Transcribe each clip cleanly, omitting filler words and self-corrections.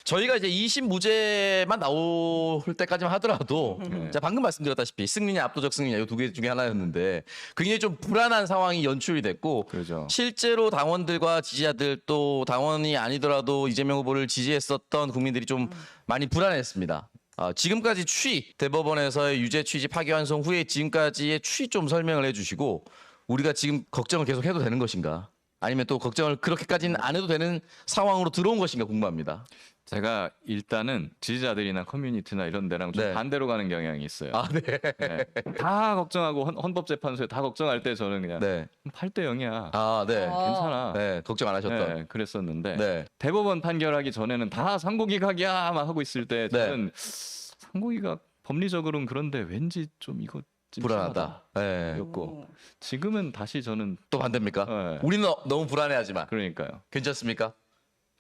저희가 이제 2심 무죄만 나올 때까지만 하더라도 제가 방금 말씀드렸다시피 승리냐 압도적 승리냐 이 두 개 중에 하나였는데 굉장히 좀 불안한 상황이 연출이 됐고 그렇죠. 실제로 당원들과 지지자들 또 당원이 아니더라도 이재명 후보를 지지했었던 국민들이 좀 많이 불안했습니다. 지금까지 추이 대법원에서의 유죄 취지 파기환송 후에 지금까지의 추이 좀 설명을 해주시고 우리가 지금 걱정을 계속 해도 되는 것인가? 아니면 또 걱정을 그렇게까지는 안 해도 되는 상황으로 들어온 것인가 궁금합니다. 제가 일단은 지지자들이나 커뮤니티나 이런 데랑 좀 네. 반대로 가는 경향이 있어요. 네. 네. 다 걱정하고 헌법재판소에 다 걱정할 때 저는 그냥 네. 8대 0이야. 네. 괜찮아. 네. 걱정 안 하셨던. 네, 그랬었는데 네. 대법원 판결하기 전에는 다 상고기각이야 막 하고 있을 때 저는 상고기각 법리적으로는 그런데 왠지 좀 이거 불안하다. 네. 였고 지금은 다시 저는 또 반대입니까? 네. 우리는 너무 불안해하지만 그러니까요. 괜찮습니까?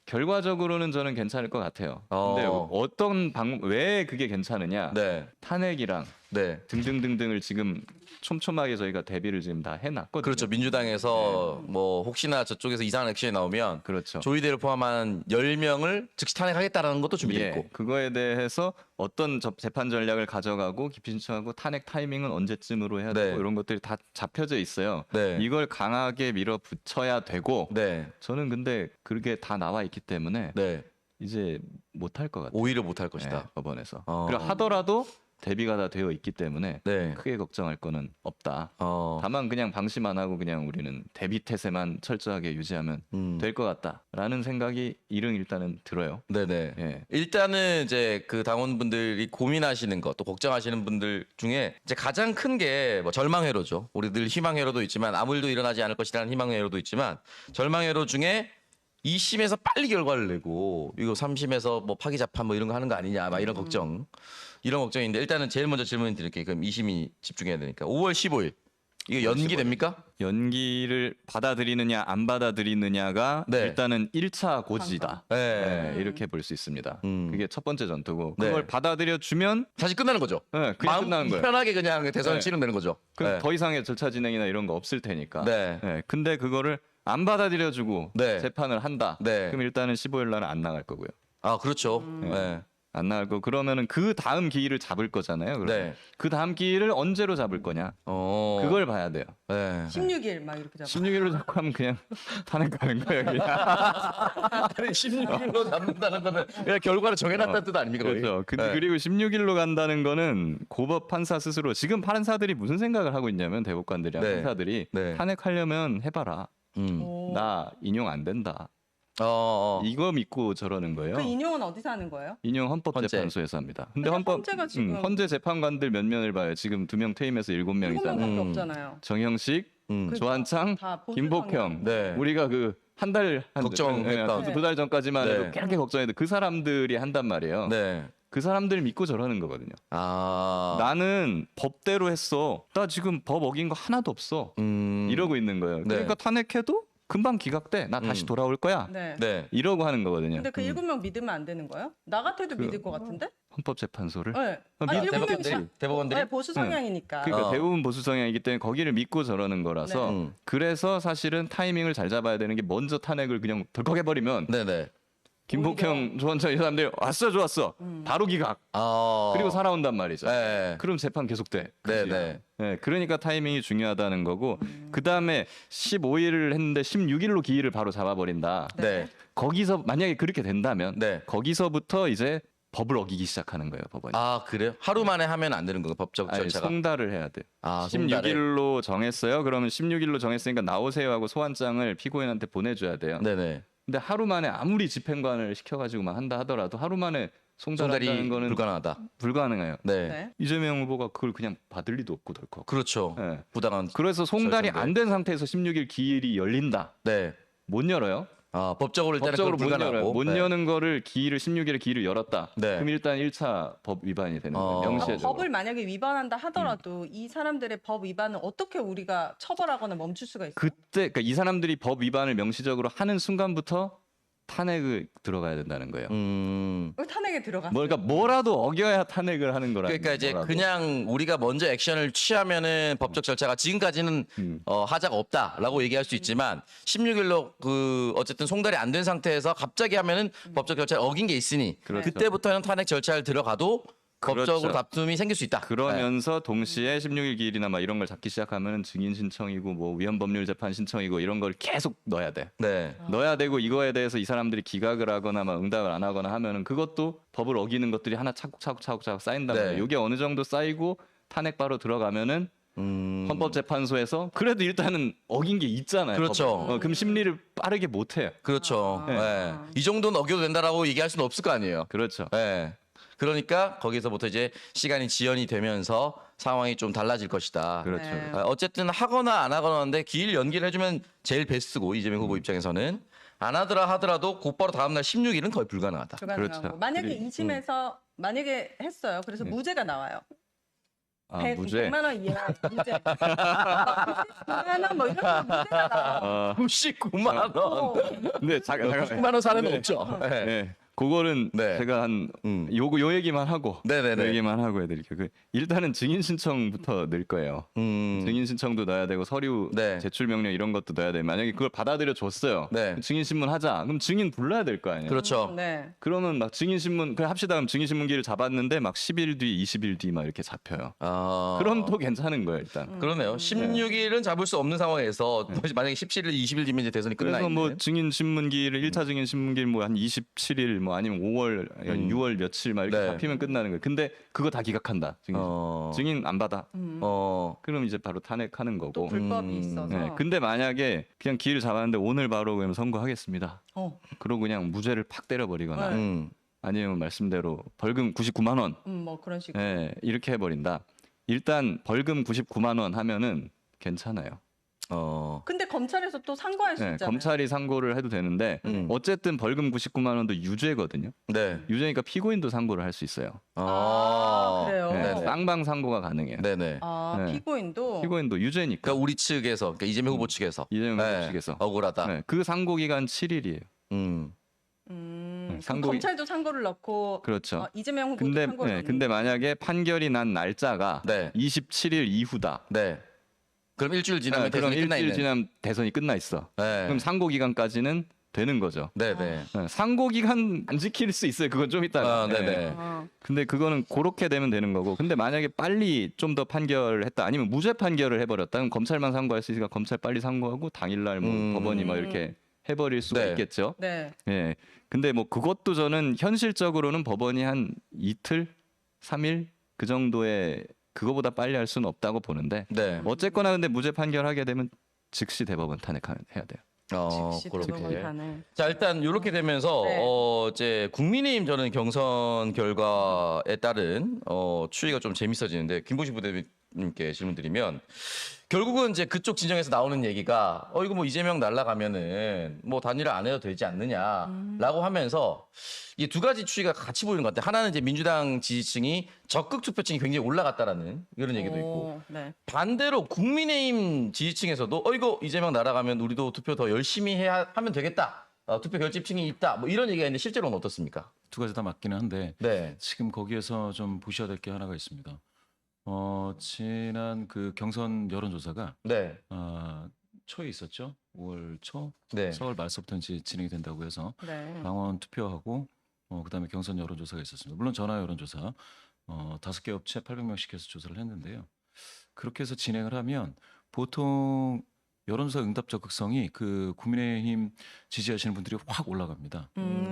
결과적으로는 저는 괜찮을 것 같아요. 근데 어떤 왜 그게 괜찮으냐? 네. 탄핵이랑 네. 등등등등을 지금 촘촘하게 저희가 대비를 지금 다 해놨거든요. 그렇죠. 민주당에서 뭐 혹시나 저쪽에서 이상한 액션이 나오면 그렇죠. 조희대를 포함한 10명을 즉시 탄핵하겠다라는 것도 준비돼 있고. 그거에 대해서 어떤 재판 전략을 가져가고 기피 신청하고 탄핵 타이밍은 언제쯤으로 해야 되고 이런 것들이 다 잡혀져 있어요. 네. 이걸 강하게 밀어붙여야 되고 네. 저는 근데 그게 다 나와 있기 때문에 네. 이제 못할 것 같아요. 오히려 못할 것이다. 네, 법원에서. 그리고 하더라도 대비가 다 되어 있기 때문에 네. 크게 걱정할 거는 없다. 다만 그냥 방심만 하고 그냥 우리는 대비 태세만 철저하게 유지하면 될 것 같다라는 생각이 일단은 들어요. 네네. 예. 일단은 이제 그 당원분들이 고민하시는 것 또 걱정하시는 분들 중에 이제 가장 큰 게 뭐 절망회로죠. 우리 늘 희망회로도 있지만 아무 일도 일어나지 않을 것이라는 희망회로도 있지만 절망회로 중에 2심에서 빨리 결과를 내고 이거 3심에서 뭐 파기자판 뭐 이런 거 하는 거 아니냐 막 이런 걱정. 이런 걱정인데 일단은 제일 먼저 질문 드릴게요. 그럼 2심이 집중해야 되니까 5월 15일 이거 연기됩니까? 연기를 받아들이느냐 안 받아들이느냐가 네. 일단은 1차 고지다. 네. 네, 이렇게 볼 수 있습니다. 그게 첫 번째 전투고 네. 그걸 받아들여 주면 다시 끝나는 거죠. 네, 그냥 마음 끝나는 거예요. 편하게 그냥 대선을 네. 치르면 되는 거죠. 그럼 네. 더 이상의 절차 진행이나 이런 거 없을 테니까. 네. 근데 그거를 안 받아들여주고 네. 재판을 한다. 네. 그럼 일단은 15일 날은 안 나갈 거고요. 그렇죠. 네. 안 나갈 거 그러면은 그 다음 기일을 잡을 거잖아요. 그러면. 네. 그 다음 기일을 언제로 잡을 거냐? 그걸 봐야 돼요. 네. 16일 막 이렇게 잡아. 16일로 잡고 하면 그냥 탄핵 가는 거예요. 그냥. 아니 16일로 잡는다는 거는 그냥 결과를 정해놨다는 뜻 아닙니까? 거의? 그렇죠. 네. 그리고 16일로 간다는 거는 고법 판사 스스로 지금 판사들이 무슨 생각을 하고 있냐면 대법관들이랑 네. 판사들이 네. 탄핵하려면 해봐라. 오. 나 인용 안 된다. 이거 믿고 저러는 거예요. 그 인용은 어디서 하는 거예요? 인용 헌법재판소에서 합니다. 근데 헌재가 지금 헌재 재판관들 몇 명을 봐요. 지금 2명 퇴임해서 7명이잖아요. 7명밖에 없잖아요. 정형식, 그러니까 조한창, 다 보수 김복형. 성향. 네. 우리가 그 한 달 걱정했던. 두 달 전까지만 네. 해도 그렇게 걱정했는데 그 사람들이 한단 말이에요. 네. 그 사람들 믿고 저러는 거거든요. 아. 나는 법대로 했어. 나 지금 법 어긴 거 하나도 없어. 이러고 있는 거예요. 네. 그러니까 탄핵해도 금방 기각돼. 나 다시 돌아올 거야. 네. 네. 이러고 하는 거거든요. 근데 그 7명 믿으면 안 되는 거예요? 나 같아도 믿을 것 같은데? 헌법재판소를. 네. 믿- 7명이 대법원들이? 보수 성향이니까. 그러니까 대부분 보수 성향이기 때문에 거기를 믿고 저러는 거라서 네. 그래서 사실은 타이밍을 잘 잡아야 되는 게 먼저 탄핵을 그냥 덜컥 해버리면 네네. 김복형, 조원창 이 사람들 왔어 좋았어 바로 기각 그리고 살아온단 말이죠. 네. 그럼 재판 계속돼. 네네. 네, 그러니까 타이밍이 중요하다는 거고 그 다음에 15일을 했는데 16일로 기일을 바로 잡아버린다. 네. 거기서 만약에 그렇게 된다면 네. 거기서부터 이제 법을 어기기 시작하는 거예요, 법원이. 그래요? 하루 만에 하면 안 되는 거가 법적 아니, 절차가. 송달을 해야 돼. 송달을. 16일로 정했어요. 그러면 16일로 정했으니까 나오세요 하고 소환장을 피고인한테 보내줘야 돼요. 네네. 근데 하루 만에 아무리 집행관을 시켜가지고만 한다 하더라도 하루 만에 송달한다는 송달이 거는 불가능하다. 불가능해요. 네. 네. 이재명 후보가 그걸 그냥 받을 리도 없고 덜컥. 그렇죠. 네. 부당한. 그래서 송달이 절차인데. 안 된 상태에서 16일 기일이 열린다. 네. 못 열어요. 법적으로 일단은 법적으로 그건 못 열어요. 불가능하고. 못 네. 여는 거를 기일을 16일에 기일을 열었다. 네. 그럼 일단 1차 법 위반이 되는 거예요. 명시해적으로. 법을 만약에 위반한다 하더라도 이 사람들의 법 위반을 어떻게 우리가 처벌하거나 멈출 수가 있어요? 그때 그러니까 이 사람들이 법 위반을 명시적으로 하는 순간부터 탄핵을 들어가야 된다는 거예요. 탄핵에 들어갔어요. 그러니까 뭐라도 어겨야 탄핵을 하는 거라. 그러니까 이제 그냥 우리가 먼저 액션을 취하면은 법적 절차가 지금까지는 하자가 없다라고 얘기할 수 있지만 16일로 그 어쨌든 송달이 안 된 상태에서 갑자기 하면은 법적 절차를 어긴 게 있으니 그렇죠. 그때부터는 탄핵 절차를 들어가도 법적으로 그렇죠. 다툼이 생길 수 있다. 그러면서 동시에 16일 기일이나 막 이런 걸 잡기 시작하면 증인 신청이고 뭐 위헌 법률 재판 신청이고 이런 걸 계속 넣어야 돼. 네. 넣어야 되고 이거에 대해서 이 사람들이 기각을 하거나 막 응답을 안 하거나 하면은 그것도 법을 어기는 것들이 하나 차곡차곡 쌓인단 네. 말이에요. 이게 어느 정도 쌓이고 탄핵 바로 들어가면은 헌법재판소에서 그래도 일단은 어긴 게 있잖아요. 그렇죠. 법을. 그럼 심리를 빠르게 못 해요. 그렇죠. 네. 이 정도는 어겨도 된다라고 얘기할 수는 없을 거 아니에요. 그렇죠. 네. 그러니까 거기서부터 이제 시간이 지연이 되면서 상황이 좀 달라질 것이다. 그렇죠. 네. 어쨌든 하거나 안 하거나 하는데 기일 연기를 해주면 제일 베스트고 이재명 후보 입장에서는 안 하더라 하더라도 곧바로 다음날 16일은 거의 불가능하다. 불가능하고. 그렇죠. 만약에 그리고, 2심에서 만약에 했어요. 그래서 무죄가 나와요. 아, 무죄. 100만 원 이하 무죄. 99만 원 뭐 이런 거 무죄가 나와. 99만 원. 근데 잠깐 99만 원 사례는 없죠. 네. 네. 그거는 네. 제가 한 요 얘기만 하고 네네네. 요 얘기만 하고 해드릴게요. 일단은 증인 신청부터 넣을 거예요. 증인 신청도 넣어야 되고 서류 네. 제출 명령 이런 것도 넣어야 돼. 만약에 그걸 받아들여 줬어요. 네. 증인 신문 하자. 그럼 증인 불러야 될 거 아니에요. 그렇죠. 네. 그러면 막 증인 신문 그래 합시다. 그럼 증인 신문기를 잡았는데 막 10일 뒤, 20일 뒤 막 이렇게 잡혀요. 그럼 또 괜찮은 거예요, 일단. 그러네요. 16일은 잡을 수 없는 상황에서 만약에 17일, 20일 뒤면 이제 대선이 끝나 그래서 있는. 뭐 증인 신문기를 1차 증인 신문기를 뭐 한 27일 뭐 아니면 5월 6월 며칠 막 이렇게 네. 잡히면 끝나는 거예요. 근데 그거 다 기각한다. 증인 안 받아. 그럼 이제 바로 탄핵하는 또 거고. 불법이 있어서. 네. 근데 만약에 그냥 기일을 잡았는데 오늘 바로 그러면 선고하겠습니다. 그러고 그냥 무죄를 팍 때려버리거나 아니면 말씀대로 벌금 99만 원. 뭐 그런 식으로. 네, 이렇게 해버린다. 일단 벌금 99만 원 하면은 괜찮아요. 근데 검찰에서 또 상고할 수 네, 있잖아요. 검찰이 상고를 해도 되는데 어쨌든 벌금 99만 원도 유죄거든요. 네. 유죄니까 피고인도 상고를 할 수 있어요. 그래요. 네, 네네. 쌍방 상고가 가능해요. 네네. 네. 피고인도. 피고인도 유죄니까. 그러니까 우리 측에서, 그러니까 이재명 후보 측에서. 이재명 후보 측에서. 억울하다. 네, 그 상고 기간 7일이에요. 그럼 상고기- 검찰도 상고를 넣고. 그렇죠. 이재명 후보도 근데 상고를 넣는. 근데 만약에 판결이 난 날짜가 네. 27일 이후다. 네. 그럼 일주일 지나면 그럼 대선이 끝나 일주일 있는. 지나면 대선이 끝나 있어. 네. 그럼 상고 기간까지는 되는 거죠. 네네. 네, 상고 기간 안 지킬 수 있어요. 그건 좀 이따가. 네네. 근데 그거는 그렇게 되면 되는 거고. 근데 만약에 빨리 좀 더 판결을 했다. 아니면 무죄 판결을 해버렸다. 그럼 검찰만 상고할 수 있으니까 검찰 빨리 상고하고 당일날 뭐 법원이 막 이렇게 해버릴 수가 네. 있겠죠. 네. 예. 근데 뭐 그것도 저는 현실적으로는 법원이 한 이틀, 3일 그 정도의 그거보다 빨리 할 수는 없다고 보는데 네. 어쨌거나 근데 무죄 판결하게 되면 즉시 대법원 탄핵해야 돼요. 즉시 대법원 탄핵. 자 일단 이렇게 되면서 네. 이제 국민의힘 저는 경선 결과에 따른 추이가 좀 재밌어지는데 김보식 부대님께 질문드리면 결국은 이제 그쪽 진영에서 나오는 얘기가 이거 뭐 이재명 날라가면은 뭐 단일화 안 해도 되지 않느냐라고 하면서 이 두 가지 추이가 같이 보이는 것 같아요. 하나는 이제 민주당 지지층이 적극 투표층이 굉장히 올라갔다라는 이런 얘기도 있고 네. 반대로 국민의힘 지지층에서도 이거 이재명 날아가면 우리도 투표 더 열심히 하면 되겠다. 투표 결집층이 있다. 뭐 이런 얘기가 있는데 실제로는 어떻습니까? 두 가지 다 맞기는 한데 네. 지금 거기에서 좀 보셔야 될 게 하나가 있습니다. 지난 그 경선 여론조사가 네. 초에 있었죠. 5월 초 네. 서울 말서부터 이제 진행이 된다고 해서 네. 당원 투표하고 그다음에 경선 여론조사가 있었습니다. 물론 전화 여론조사 5개 업체 800명씩 해서 조사를 했는데요. 그렇게 해서 진행을 하면 보통 여론조사 응답 적극성이 그 국민의힘 지지하시는 분들이 확 올라갑니다.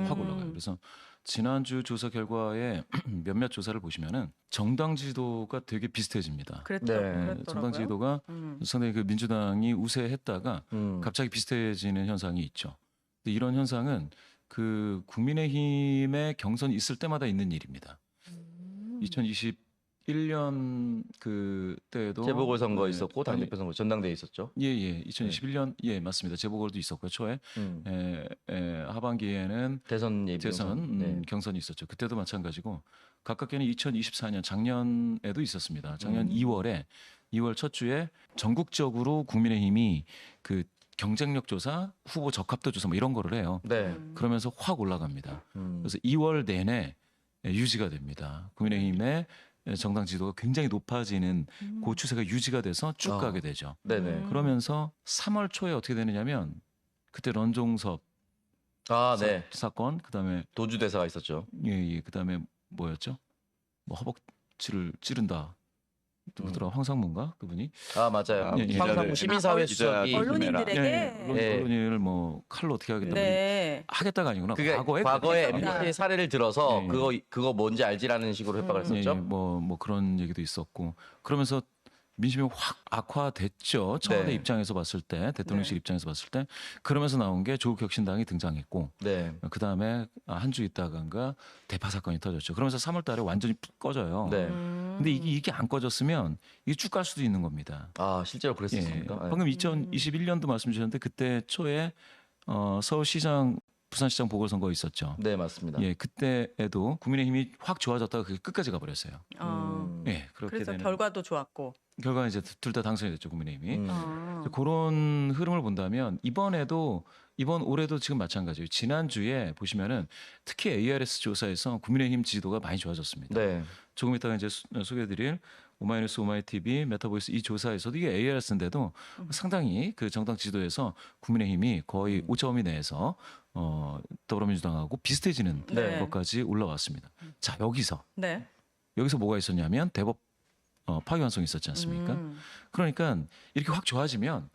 확 올라가요. 그래서 지난주 조사 결과에 몇몇 조사를 보시면은 정당 지지도가 되게 비슷해집니다. 그랬죠. 네. 그랬더라고요. 정당 지지도가 상당히 그 민주당이 우세했다가 갑자기 비슷해지는 현상이 있죠. 근데 이런 현상은 그 국민의힘의 경선이 있을 때마다 있는 일입니다. 2021년 그때도 재보궐선거 네, 있었고 당대표 선거 전당대회 있었죠. 예. 2021년 예 맞습니다. 재보궐도 있었고요. 초에 하반기에는 대선 예비 대선 경선. 네. 경선이 있었죠. 그때도 마찬가지고 가깝게는 2024년 작년에도 있었습니다. 작년 2월 첫 주에 전국적으로 국민의힘이 그 경쟁력 조사, 후보 적합도 조사 뭐 이런 거를 해요. 네. 그러면서 확 올라갑니다. 음. 그래서 2월 내내 유지가 됩니다. 국민의힘의 정당 지도가 굉장히 높아지는 그 추세가 유지가 돼서 쭉 어. 가게 되죠. 네네. 그러면서 3월 초에 어떻게 되느냐면 그때 런종섭 아, 네. 사건, 그다음에 도주 대사가 있었죠. 예, 그다음에 뭐였죠? 뭐 허벅지를 찌른다. 누구더라? 황상무인가 그분이? 아, 맞아요. 아, 예, 예. 황상무 시민사회 기자 수석이 언론인들에게 네. 언론인을 뭐 칼로 어떻게 하겠다. 네. 하겠다가 아니구나. 그게 과거에 과거에 그랬죠. MBC 사례를 들어서 예, 예. 그거 뭔지 알지라는 식으로 협박을 음. 했었죠. 뭐 그런 얘기도 있었고 그러면서 민심이 확 악화됐죠. 청와대 네. 입장에서 봤을 때, 대통령실 네. 입장에서 봤을 때 그러면서 나온 게 조국혁신당이 등장했고 네. 그 다음에 한 주 있다간가 대파 사건이 터졌죠. 그러면서 3월달에 완전히 푹 꺼져요. 네. 근데 이게 안 꺼졌으면 이게 쭉 갈 수도 있는 겁니다. 아, 실제로 예. 그랬었습니까? 네. 방금 2021년도 말씀 주셨는데 그때 초에 서울시장, 부산시장 보궐선거 있었죠. 네, 맞습니다. 예, 그때에도 국민의힘이 확 좋아졌다가 그게 끝까지 가버렸어요. 어. 예, 그렇게 그래서 되는 결과도 좋았고. 결과 이제 둘 다 당선이 됐죠 국민의힘이. 음. 어. 그런 흐름을 본다면 이번 올해도 지금 마찬가지예요. 지난주에 보시면은 특히 ARS 조사에서 국민의힘 지지도가 많이 좋아졌습니다. 네. 조금 이따가 이제 소개해드릴 오마이뉴스, 오마이TV, 메타보이스 이 조사에서도 이게 ARS인데도 상당히 그 정당 지도에서 국민의힘이 거의 5점 이내에서 더불어민주당하고 비슷해지는 네. 것까지 올라왔습니다. 자 여기서 뭐가 있었냐면 대법 파기환송이 있었지 않습니까? 음. 그러니까 이렇게 확 좋아지면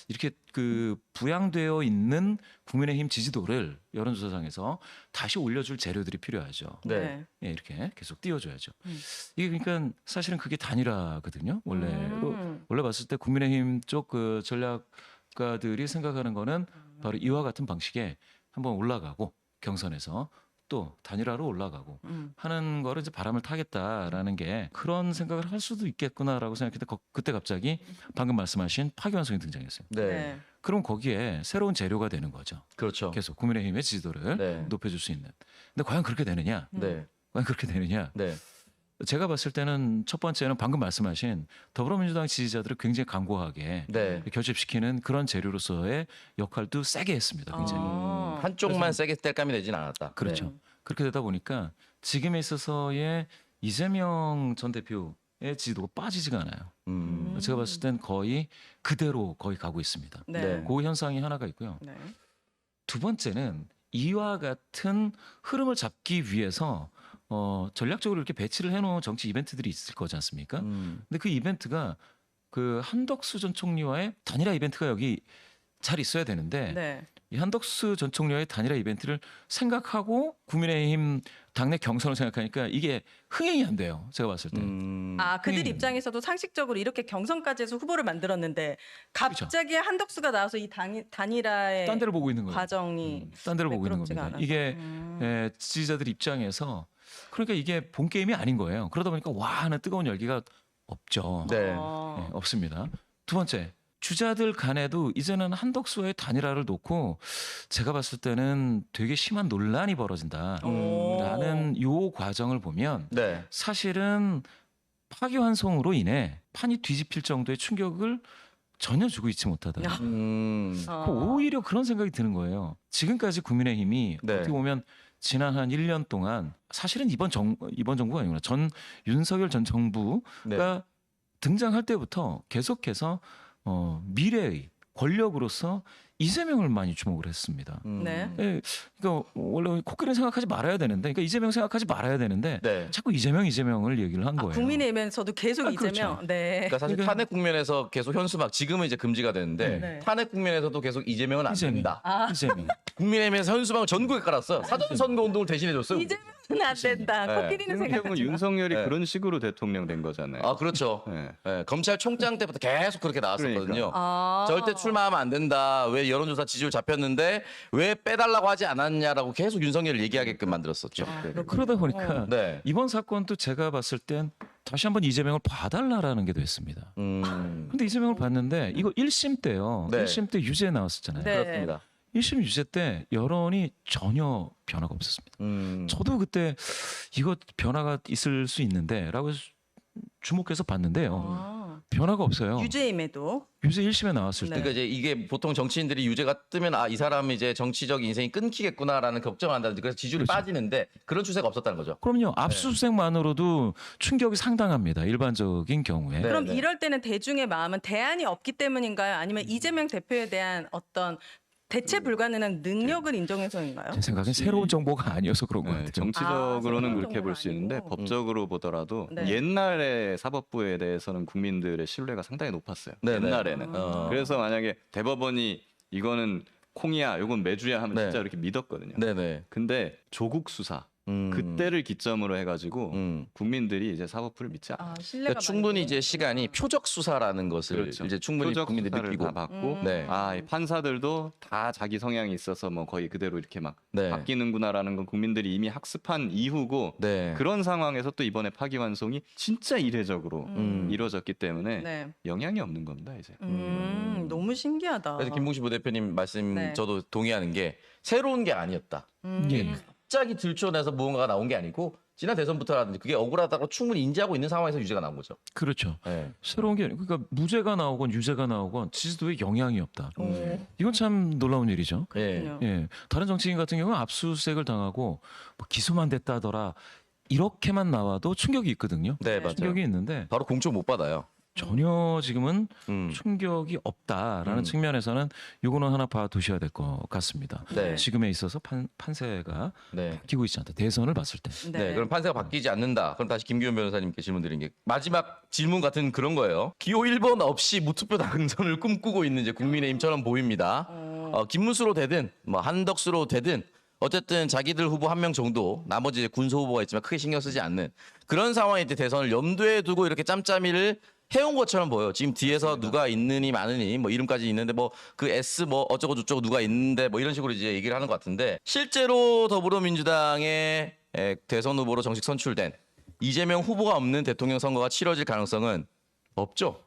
이렇게 그 부양되어 있는 국민의힘 지지도를 여론조사상에서 다시 올려줄 재료들이 필요하죠. 네. 예, 이렇게 계속 띄워줘야죠. 음. 이게 그러니까 사실은 그게 단일화거든요. 원래로 음. 원래 봤을 때 국민의힘 쪽 그 전략가들이 생각하는 거는 바로 이와 같은 방식에 한번 올라가고 경선에서 또 단일화로 올라가고 하는 거를 이제 바람을 타겠다라는 게 그런 생각을 할 수도 있겠구나라고 생각했는데 그때 갑자기 방금 말씀하신 파기환송이 등장했어요. 네. 네. 그럼 거기에 새로운 재료가 되는 거죠. 그렇죠. 계속 국민의힘의 지지도를 네. 높여줄 수 있는. 근데 과연 그렇게 되느냐? 네. 과연 그렇게 되느냐? 네. 제가 봤을 때는 첫 번째는 방금 말씀하신 더불어민주당 지지자들을 굉장히 강고하게 네. 결집시키는 그런 재료로서의 역할도 세게 했습니다. 굉장히. 아. 한쪽만 세게 뗄감이 되진 않았다. 그렇죠. 네. 그렇게 되다 보니까 지금에 있어서의 이재명 전 대표의 지지도가 빠지지가 않아요. 음. 제가 봤을 땐 거의 그대로 거의 가고 있습니다. 네. 네. 그 현상이 하나가 있고요. 네. 두 번째는 이와 같은 흐름을 잡기 위해서 전략적으로 이렇게 배치를 해놓은 정치 이벤트들이 있을 거지 않습니까? 근데 그 이벤트가 그 한덕수 전 총리와의 단일화 이벤트가 여기 잘 있어야 되는데 네. 이 한덕수 전 총리와의 단일화 이벤트를 생각하고 국민의힘 당내 경선을 생각하니까 이게 흥행이 안 돼요. 제가 봤을 때. 아, 그들 흥행이 입장에서도 상식적으로 이렇게 경선까지 해서 후보를 만들었는데 갑자기 한덕수가 나와서 이 단일화의 딴 데를 보고 있는 거예요. 과정이 딴 데를 보고 있는 매끄럽지가 겁니다. 않아서. 이게 지지자들 입장에서 그러니까 이게 본 게임이 아닌 거예요. 그러다 보니까 와 하는 뜨거운 열기가 없죠. 네. 네, 없습니다. 두 번째, 주자들 간에도 이제는 한덕수와의 단일화를 놓고 제가 봤을 때는 되게 심한 논란이 벌어진다라는 요 과정을 보면 네. 사실은 파기환송으로 인해 판이 뒤집힐 정도의 충격을 전혀 주고 있지 못하다. 그 오히려 그런 생각이 드는 거예요. 지금까지 국민의힘이 네. 어떻게 보면 지난 한 1년 동안 사실은 이번 정부가 아니구나. 전 윤석열 전 정부가 네. 등장할 때부터 계속해서 미래의 권력으로서 이재명을 많이 주목을 했습니다. 네. 예, 그러니까 원래 코끼리 생각하지 말아야 되는데, 그러니까 이재명 생각하지 말아야 되는데 네. 자꾸 이재명을 얘기를 한 아, 거예요. 국민의힘에서도 계속 아, 그렇죠. 이재명. 네. 그러니까 사실 그러니까- 탄핵 국면에서 계속 현수막 지금은 이제 금지가 되는데 네. 탄핵 국면에서도 계속 이재명은 안 이재명. 된다. 아, 이재명. 국민의힘에서 현수막을 전국에 깔았어요. 사전 선거 운동을 대신해 줬어요. 이재명은 안 된다. 네. 코끼리는 이런 생각. 경우는 윤석열이 네. 그런 식으로 대통령 된 거잖아요. 아, 그렇죠. 네. 네, 검찰총장 때부터 계속 그렇게 나왔었거든요. 그러니까. 아. 절대 출마하면 안 된다. 왜 여론조사 지지율 잡혔는데 왜 빼달라고 하지 않았냐라고 계속 윤석열을 얘기하게끔 만들었었죠. 그러다 보니까 네. 이번 사건도 제가 봤을 땐 다시 한번 이재명을 봐달라라는 게 됐습니다. 근데 이재명을 봤는데 이거 1심 때요. 네. 1심 때 유죄 나왔었잖아요. 네. 그렇습니다. 1심 유죄 때 여론이 전혀 변화가 없었습니다. 저도 그때 이거 변화가 있을 수 있는데라고 주목해서 봤는데요. 아. 변화가 없어요. 유죄임에도. 유죄 1심에 나왔을 네. 때 그러니까 이제 이게 보통 정치인들이 유죄가 뜨면 아, 이 사람이 이제 정치적 인생이 끊기겠구나라는 걱정한다든지 그래서 지지율이 그렇죠. 빠지는데 그런 추세가 없었다는 거죠. 그럼요. 압수수색만으로도 충격이 상당합니다. 일반적인 경우에. 네. 그럼 이럴 때는 대중의 마음은 대안이 없기 때문인가요? 아니면 이재명 대표에 대한 어떤 대체 불가능한 능력을 인정해서인가요? 제 생각엔 새로운 정보가 아니어서 그런 것 네, 같아요. 정치적으로는 아, 그렇게 볼 수 있는데 아니고. 법적으로 보더라도 네. 옛날에 사법부에 대해서는 국민들의 신뢰가 상당히 높았어요. 네, 네. 옛날에는. 그래서 만약에 대법원이 이거는 콩이야, 이건 매주야 하면 네. 진짜 이렇게 믿었거든요. 네네. 근데 조국 수사 그때를 기점으로 해가지고 국민들이 이제 사법부를 믿지 않아요. 신뢰가 그러니까 충분히 많이 이제 시간이 표적 수사라는 것을 그렇죠. 이제 충분히 표적 국민들이 수사를 느끼고 다 받고 네. 이 판사들도 다 자기 성향이 있어서 뭐 거의 그대로 이렇게 막 네. 바뀌는구나라는 건 국민들이 이미 학습한 이후고 네. 그런 상황에서 또 이번에 파기환송이 진짜 이례적으로 이루어졌기 때문에 네. 영향이 없는 겁니다 이제. 너무 신기하다. 그래서 김봉식 부대표님 말씀 네. 저도 동의하는 게 새로운 게 아니었다. 예. 갑자기 들춰내서 무언가가 나온 게 아니고 지난 대선부터라든지 그게 억울하다고 충분히 인지하고 있는 상황에서 유죄가 나온 거죠. 그렇죠. 네. 새로운 게 아니고 그러니까 무죄가 나오건 유죄가 나오건 지지도에 영향이 없다. 이건 참 놀라운 일이죠. 예. 그렇군요. 예, 다른 정치인 같은 경우는 압수수색을 당하고 뭐 기소만 됐다더라 이렇게만 나와도 충격이 있거든요. 네, 맞아요. 충격이 있는데 바로 공청 못 받아요. 전혀 지금은 음. 충격이 없다라는 측면에서는 요거는 하나 봐두셔야 될 것 같습니다. 네. 지금에 있어서 판세가 네. 바뀌고 있지 않다. 대선을 봤을 때. 네. 그럼 판세가 바뀌지 않는다. 그럼 다시 김기현 변호사님께 질문 드린 게 마지막 질문 같은 그런 거예요. 기호 1번 없이 무투표 당선을 꿈꾸고 있는 이제 국민의힘처럼 보입니다. 김문수로 되든 뭐 한덕수로 되든 어쨌든 자기들 후보 한 명 정도 나머지 이제 군소 후보가 있지만 크게 신경 쓰지 않는 그런 상황에 이제 대선을 염두에 두고 이렇게 짬짬이를 해온 것처럼 보여요. 지금 뒤에서 누가 있느니 마느니 뭐 이름까지 있는데 뭐 그 S 뭐 어쩌고 저쩌고 누가 있는데 뭐 이런 식으로 이제 얘기를 하는 것 같은데 실제로 더불어민주당의 대선 후보로 정식 선출된 이재명 후보가 없는 대통령 선거가 치러질 가능성은 없죠.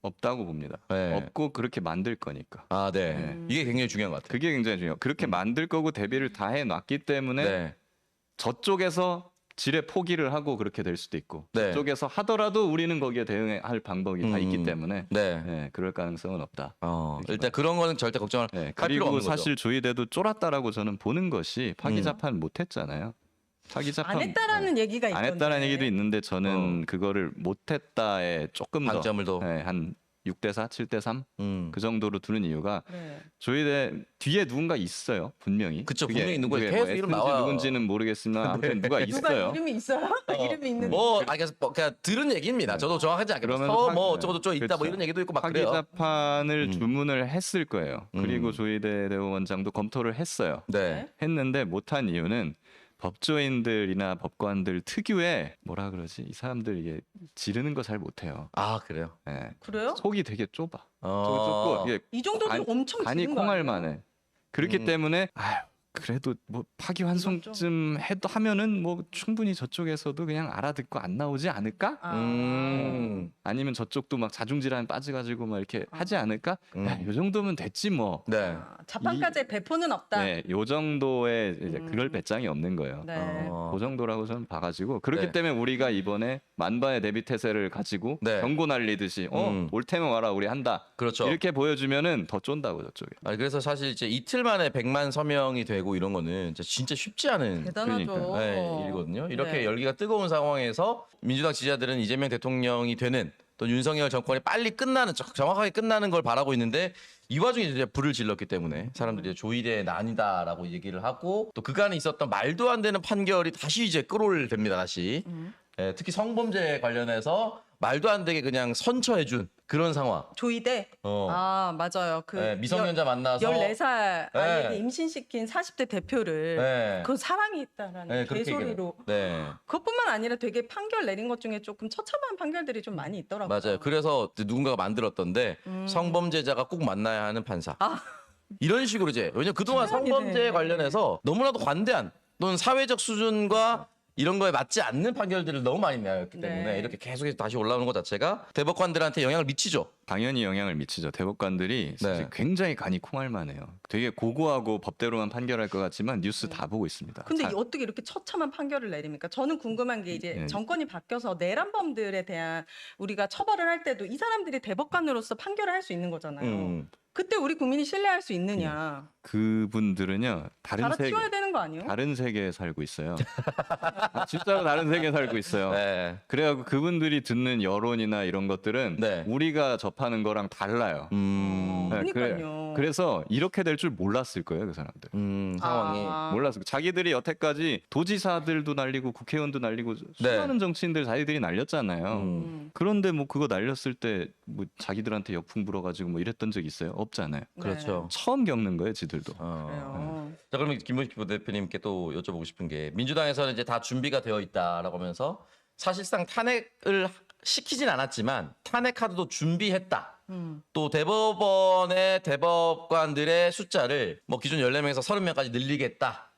없다고 봅니다. 네. 없고 그렇게 만들 거니까. 아, 네. 이게 굉장히 중요한 것 같아요. 그게 굉장히 중요해요. 그렇게 만들 거고 대비를 다 해놨기 때문에 네. 저쪽에서 지레 포기를 하고 그렇게 될 수도 있고 네. 저쪽에서 하더라도 우리는 거기에 대응할 방법이 다 있기 때문에 네. 네, 그럴 가능성은 없다. 일단 그런 거는 절대 걱정할 네, 할 필요가 그리고 없는 사실 조이대도 쫄았다라고 저는 보는 것이 파기자판 못했잖아요. 파기자판 안 했다라는 얘기가 안 있던데. 했다라는 얘기도 있는데 저는 그거를 못했다에 조금 더 방점을 더. 네, 한 6대4, 7대3 거죠. 그 정도로 두는 이유가 네. 조이대 뒤에 누군가 있어요 분명히. 그쵸, 그게 분명히 있는 거예요. 그게 계속 뭐 이름 S인지 나와요. 누군지는 모르겠으면 아무튼 누가 누가 있어요. 이름이 있어요? 이름이 있는. 뭐 알겠어. 그냥 들은 얘기입니다. 저도 정확하지 않게 그러면 뭐 파- 어쩌고 저쩌고 있다 뭐 그렇죠. 이런 얘기도 있고 막 그래요. 파기자판을 주문을 했을 거예요. 그리고 음. 조이대 대법원장도 검토를 했어요. 네. 했는데 못한 이유는 법조인들이나 법관들 특유의 뭐라 그러지? 이 사람들 이게 지르는 거 잘 못해요. 아 그래요. 예. 그래요? 속이 되게 좁아. 어. 속이 좁고 이게 이 정도면 아니- 엄청 간이 지른 거 콩알 아니에요? 만해. 그렇기 때문에 아유 그래도 뭐 파기환송쯤 해도 하면은 뭐 충분히 저쪽에서도 그냥 알아듣고 안 나오지 않을까? 아니면 저쪽도 막 자중질환 빠져가지고 막 이렇게 하지 않을까? 야, 요 정도면 됐지 뭐. 네. 자판까지의 배포는 없다. 네, 요 정도의 이제 그럴 배짱이 없는 거예요. 네. 그 정도라고 저는 봐가지고 그렇기 네. 때문에 우리가 이번에 만반의 대비태세를 가지고 네. 경고 날리듯이 올 테면 와라 우리 한다 그렇죠. 이렇게 보여주면은 더 쫀다고 저쪽에. 아니, 그래서 사실 이제 이틀 만에 100만 서명이 되고 이런 거는 진짜 쉽지 않은 대단하죠. 그러니까요. 네, 일이거든요. 이렇게 네. 열기가 뜨거운 상황에서 민주당 지지자들은 이재명 대통령이 되는 또 윤석열 정권이 빨리 끝나는 정확하게 끝나는 걸 바라고 있는데 이 와중에 이제 불을 질렀기 때문에 사람들이 이제 조이대 난이다라고 얘기를 하고 또 그간에 있었던 말도 안 되는 판결이 다시 이제 끌어올립니다. 다시 예, 특히 성범죄 관련해서 말도 안 되게 그냥 선처해준 그런 상황. 조이대. 아 맞아요. 그 예, 미성년자 만나서 14살 네. 아이에게 임신시킨 40대 대표를 네. 그건 사랑이 있다라는 네, 그렇게 개소리로. 네. 그것뿐만 아니라 되게 판결 내린 것 중에 조금 처참한 판결들이 좀 많이 있더라고요. 맞아요. 그래서 누군가가 만들었던데 성범죄자가 꼭 만나야 하는 판사. 이런 식으로 이제 왜냐면 그동안 최악이네. 성범죄 관련해서 너무나도 관대한 또는 사회적 수준과 이런 거에 맞지 않는 판결들을 너무 많이 내었기 때문에 네. 이렇게 계속해서 다시 올라오는 것 자체가 대법관들한테 영향을 미치죠. 당연히 영향을 미치죠. 대법관들이 사실 네. 굉장히 간이 콩알만해요. 되게 고고하고 법대로만 판결할 것 같지만 뉴스 다 보고 있습니다. 근데 자, 어떻게 이렇게 처참한 판결을 내립니까? 저는 궁금한 게 이제 네. 정권이 바뀌어서 내란범들에 대한 우리가 처벌을 할 때도 이 사람들이 대법관으로서 판결을 할 수 있는 거잖아요. 그때 우리 국민이 신뢰할 수 있느냐? 그분들은요 다른 세계 갈아치워야 되는 거 아니에요? 다른 세계에 살고 있어요. 진짜로 다른 세계에 살고 있어요. 네. 그래갖고 그분들이 듣는 여론이나 이런 것들은 네. 우리가 접하는 거랑 달라요. 네, 그러니까요. 그래서 이렇게 될 줄 몰랐을 거예요, 그 사람들. 상황이. 몰랐어요. 자기들이 여태까지 도지사들도 날리고 국회의원도 날리고 수많은 정치인들 자기들이 날렸잖아요. 그런데 뭐 그거 날렸을 때 뭐 자기들한테 역풍 불어가지고 뭐 이랬던 적 있어요? 없잖아요. 그렇죠. 처음 겪는 거예요, 지들도. 그래요. 자, 그러면 김문식 부대표님께 또 여쭤보고 싶은 게 민주당에서는 이제 다 준비가 되어 있다라고 하면서 사실상 탄핵을 시키진 않았지만 탄핵 카드도 준비했다. 또 대법원의 대법관들의 숫자를 뭐 기존 14명에서 30명까지 늘리겠다.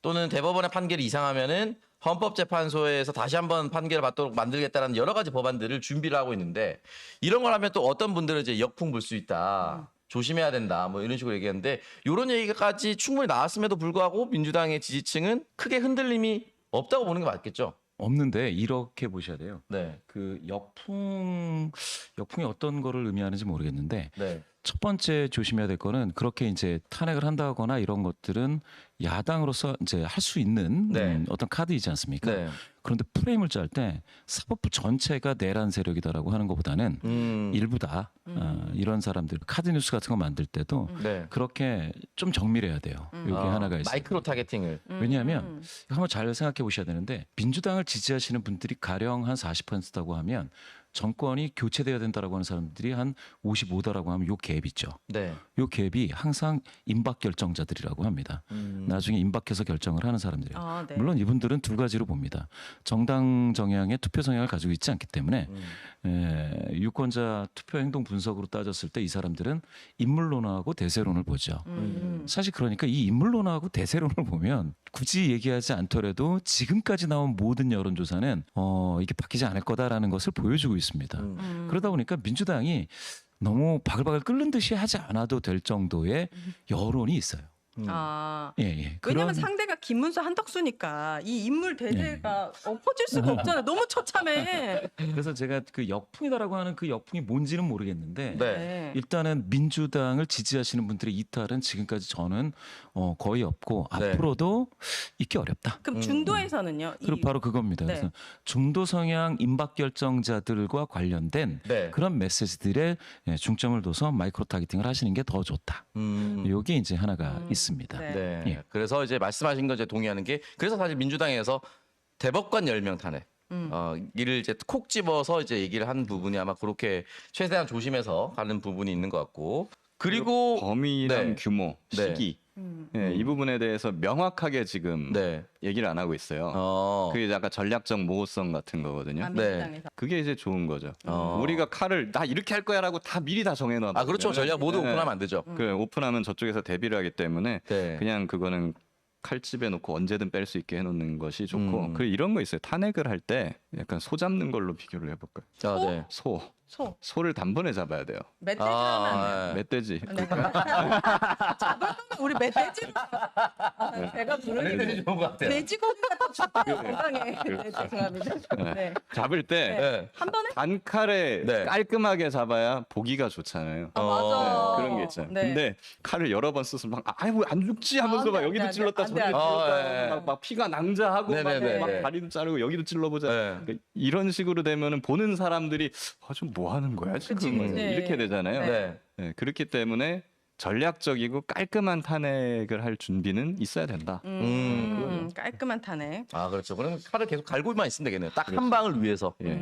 또는 대법원의 판결이 이상하면은 헌법재판소에서 다시 한번 판결을 받도록 만들겠다는 여러 가지 법안들을 준비를 하고 있는데 이런 걸 하면 또 어떤 분들은 이제 역풍 불 수 있다. 조심해야 된다. 뭐 이런 식으로 얘기했는데 이런 얘기까지 충분히 나왔음에도 불구하고 민주당의 지지층은 크게 흔들림이 없다고 보는 게 맞겠죠. 없는데 이렇게 보셔야 돼요. 네. 그 역풍이 어떤 거를 의미하는지 모르겠는데 네. 첫 번째 조심해야 될 거는 그렇게 이제 탄핵을 한다거나 이런 것들은 야당으로서 이제 할 수 있는 네. 어떤 카드이지 않습니까? 네. 그런데 프레임을 짤 때 사법부 전체가 내란 세력이다라고 하는 것보다는 일부다. 이런 사람들 카드 뉴스 같은 거 만들 때도 네. 그렇게 좀 정밀해야 돼요. 여기 하나가 있어요. 마이크로 타겟팅을. 왜냐하면 한번 잘 생각해 보셔야 되는데 민주당을 지지하시는 분들이 가령 한 40%다고 하면 정권이 교체돼야 된다라고 하는 사람들이 한 55다라고 하면 요 갭 있죠. 네. 요 갭이 항상 임박 결정자들이라고 합니다. 나중에 임박해서 결정을 하는 사람들이에요. 아, 네. 물론 이분들은 두 가지로 봅니다. 정당 정향의 투표 성향을 가지고 있지 않기 때문에 유권자 투표 행동 분석으로 따졌을 때 이 사람들은 인물론하고 대세론을 보죠. 사실 그러니까 이 인물론하고 대세론을 보면 굳이 얘기하지 않더라도 지금까지 나온 모든 여론조사는 이게 바뀌지 않을 거다라는 것을 보여주고 있습니다. 그러다 보니까 민주당이 너무 바글바글 끓는 듯이 하지 않아도 될 정도의 여론이 있어요. 아. 예, 예. 왜냐면 그런- 상대가 김문수 한덕수니까 이 인물 대세가 엎어질 수가 없잖아. 너무 처참해. 그래서 제가 그 역풍이다라고 하는 그 역풍이 뭔지는 모르겠는데 네. 일단은 민주당을 지지하시는 분들의 이탈은 지금까지 저는 거의 없고 네. 앞으로도 있기 어렵다. 그럼 중도에서는요? 그리고 바로 그겁니다. 네. 그래서 중도 성향 임박 결정자들과 관련된 네. 그런 메시지들에 중점을 둬서 마이크로 타겟팅을 하시는 게 더 좋다. 요게 이제 하나가 있습니다. 네. 네. 예. 그래서 이제 말씀하신 거 이제 동의하는 게 그래서 사실 민주당에서 대법관 10명 탄핵. 이를 이제 콕 집어서 이제 얘기를 한 부분이 아마 그렇게 최대한 조심해서 가는 부분이 있는 것 같고 그리고 범위랑 네. 규모, 네. 시기 이 부분에 대해서 명확하게 지금 네. 얘기를 안 하고 있어요. 그게 약간 전략적 모호성 같은 거거든요. 아, 네. 민주당에서. 그게 이제 좋은 거죠. 어. 우리가 칼을 나 이렇게 할 거야라고 다 미리 다 정해놔. 아 그렇죠. 전략 모두 오픈하면 안 되죠. 그 오픈하면 저쪽에서 대비를 하기 때문에 네. 그냥 그거는 칼집에 놓고 언제든 뺄 수 있게 해놓는 것이 좋고 그 이런 거 있어요. 탄핵을 할 때 약간 소 잡는 걸로 비교를 해볼까요? 아, 네. 소를 단번에 잡아야 돼요. 멧돼지 하면 안 돼요. 네. 멧돼지. 네. 잡을 거면 우리 멧돼지로. 제가 부르는 좋은 것 같아요. 돼지고기가 더 좋대요. 건강에. 네, 죄송합니다. 네. 잡을 때 네. 한 번에? 단칼에 네. 깔끔하게 잡아야 보기가 좋잖아요. 아, 맞아. 네, 그런 게 있잖아요. 네. 근데 칼을 여러 번 써서 막 아이고 안 죽지 하면서 아, 막 안 돼, 여기도 안 돼, 찔렀다 안 돼, 저기도 안 돼. 찔렀다 막 피가 낭자하고 네네네. 막 다리도 자르고 여기도 찔러보자. 네. 그러니까 이런 식으로 되면은 보는 사람들이 좀 뭐 하는 거야 지금 그치, 그치. 이렇게 되잖아요. 네. 네, 그렇기 때문에 전략적이고 깔끔한 탄핵을 할 준비는 있어야 된다. 깔끔한 탄핵. 아 그렇죠. 그럼 칼을 계속 갈고만 있으면 되겠네요. 딱 한 방을 위해서. 예.